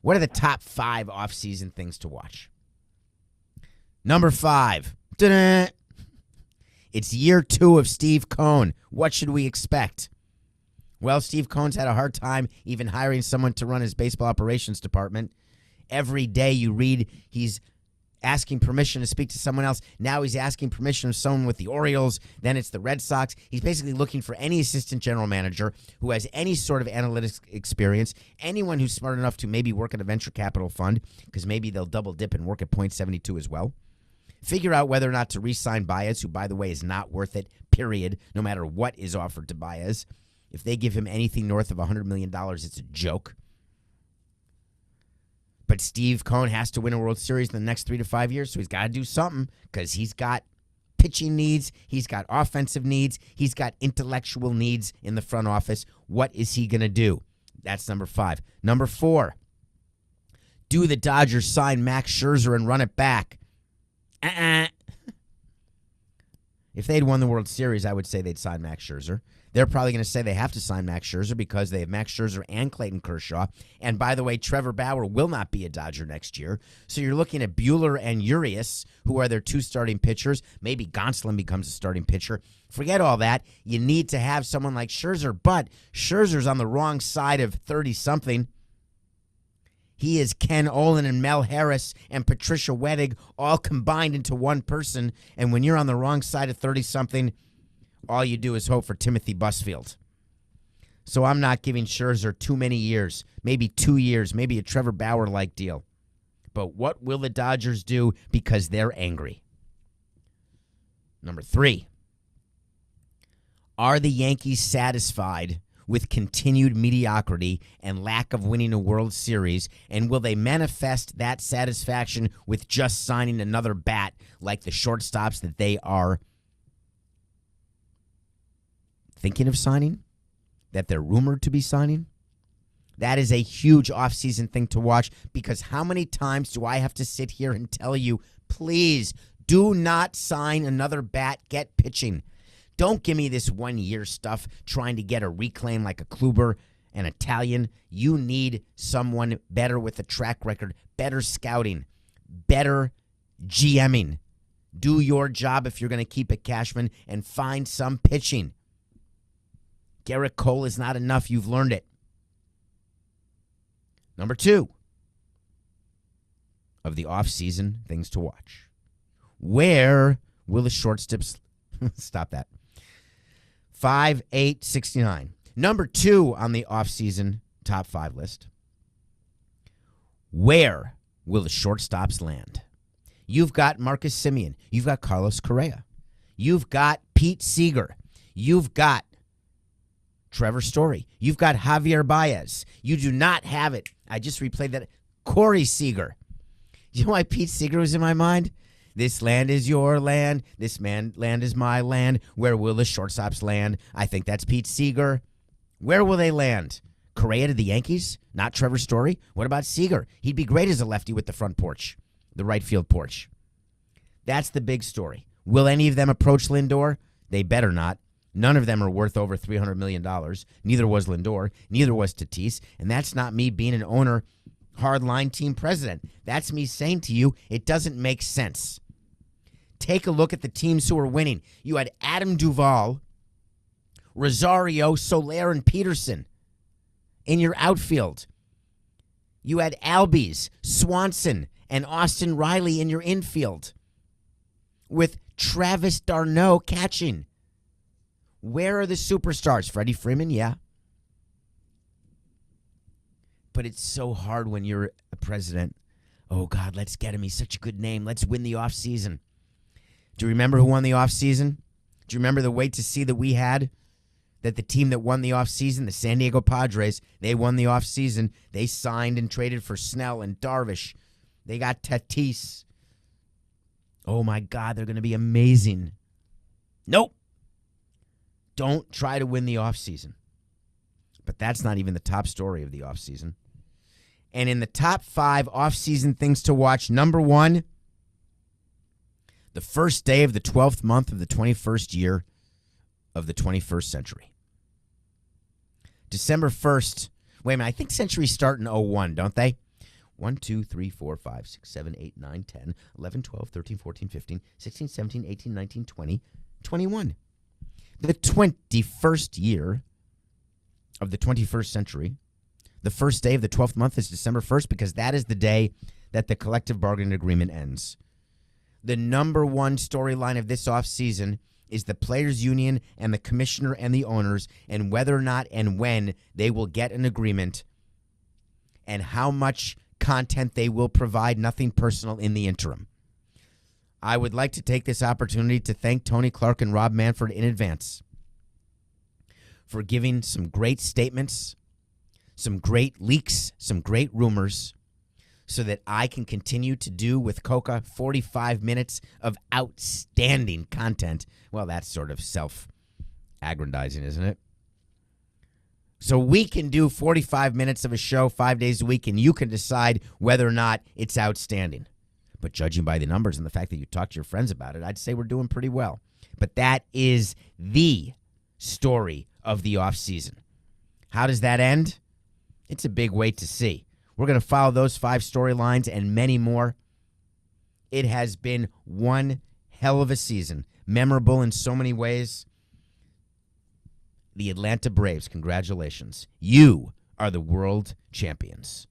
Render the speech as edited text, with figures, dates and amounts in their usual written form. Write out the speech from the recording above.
What are the top 5 off-season things to watch? Number 5. Ta-da! It's year 2 of Steve Cohen. What should we expect? Well, Steve Cohen's had a hard time even hiring someone to run his baseball operations department. Every day you read he's asking permission to speak to someone else. Now he's asking permission of someone with the Orioles. Then it's the Red Sox. He's basically looking for any assistant general manager who has any sort of analytics experience, anyone who's smart enough to maybe work at a venture capital fund, because maybe they'll double dip and work at .72 as well. Figure out whether or not to re-sign Baez, who, by the way, is not worth it, period, no matter what is offered to Baez. If they give him anything north of $100 million, it's a joke. But Steve Cohen has to win a World Series in the next 3 to 5 years, so he's got to do something because he's got pitching needs, he's got offensive needs, he's got intellectual needs in the front office. What is he going to do? That's number 5. Number 4, do the Dodgers sign Max Scherzer and run it back? If they'd won the World Series, I would say they'd sign Max Scherzer. They're probably going to say they have to sign Max Scherzer because they have Max Scherzer and Clayton Kershaw. And by the way, Trevor Bauer will not be a Dodger next year. So you're looking at Buehler and Urias, who are their 2 starting pitchers. Maybe Gonsolin becomes a starting pitcher. Forget all that. You need to have someone like Scherzer, but Scherzer's on the wrong side of 30-something. He is Ken Olin and Mel Harris and Patricia Wettig all combined into one person. And when you're on the wrong side of 30-something, all you do is hope for Timothy Busfield. So I'm not giving Scherzer too many years, maybe 2 years, maybe a Trevor Bauer-like deal. But what will the Dodgers do because they're angry? Number 3, are the Yankees satisfied with continued mediocrity and lack of winning a World Series, and will they manifest that satisfaction with just signing another bat like the shortstops that they are thinking of signing, that they're rumored to be signing? That is a huge offseason thing to watch, because how many times do I have to sit here and tell you, please do not sign another bat, get pitching. Don't give me this 1-year stuff trying to get a reclaim like a Kluber, an Italian. You need someone better with a track record, better scouting, better GMing. Do your job if you're going to keep it, Cashman, and find some pitching. Garrett Cole is not enough. You've learned it. Number 2 of the offseason things to watch. Where will the shortstops... Stop that. 5, 8, 69. Number 2 on the offseason top 5 list. Where will the shortstops land? You've got Marcus Semien. You've got Carlos Correa. You've got Pete Seeger. You've got Trevor Story. You've got Javier Baez. You do not have it. I just replayed that. Corey Seager. You know why Pete Seeger was in my mind? This land is your land. This land is my land. Where will the shortstops land? I think that's Pete Seeger. Where will they land? Correa to the Yankees? Not Trevor Story? What about Seager? He'd be great as a lefty with the front porch, the right field porch. That's the big story. Will any of them approach Lindor? They better not. None of them are worth over $300 million. Neither was Lindor. Neither was Tatis. And that's not me being an owner, hardline team president. That's me saying to you, it doesn't make sense. Take a look at the teams who are winning. You had Adam Duvall, Rosario, Soler, and Peterson in your outfield. You had Albies, Swanson, and Austin Riley in your infield with Travis d'Arnaud catching. Where are the superstars? Freddie Freeman, yeah. But it's so hard when you're a president. Oh, God, let's get him. He's such a good name. Let's win the offseason. Do you remember who won the offseason? Do you remember the wait to see that we had? That the team that won the offseason, the San Diego Padres, they won the offseason. They signed and traded for Snell and Darvish. They got Tatis. Oh, my God, they're going to be amazing. Nope. Don't try to win the offseason. But that's not even the top story of the offseason. And in the top 5 offseason things to watch, number 1, the first day of the 12th month of the 21st year of the 21st century. December 1st. Wait a minute, I think centuries start in 01, don't they? 1, 2, 3, 4, 5, 6, 7, 8, 9, 10, 11, 12, 13, 14, 15, 16, 17, 18, 19, 20, 21. The 21st year of the 21st century, the first day of the 12th month is December 1st because that is the day that the collective bargaining agreement ends. The number one storyline of this offseason is the players' union and the commissioner and the owners and whether or not and when they will get an agreement and how much content they will provide, nothing personal in the interim. I would like to take this opportunity to thank Tony Clark and Rob Manfred in advance for giving some great statements, some great leaks, some great rumors, so that I can continue to do with Coca 45 minutes of outstanding content. Well, that's sort of self-aggrandizing, isn't it? So we can do 45 minutes of a show 5 days a week, and you can decide whether or not it's outstanding. But judging by the numbers and the fact that you talk to your friends about it, I'd say we're doing pretty well. But that is the story of the offseason. How does that end? It's a big wait to see. We're going to follow those 5 storylines and many more. It has been one hell of a season, memorable in so many ways. The Atlanta Braves, congratulations. You are the world champions.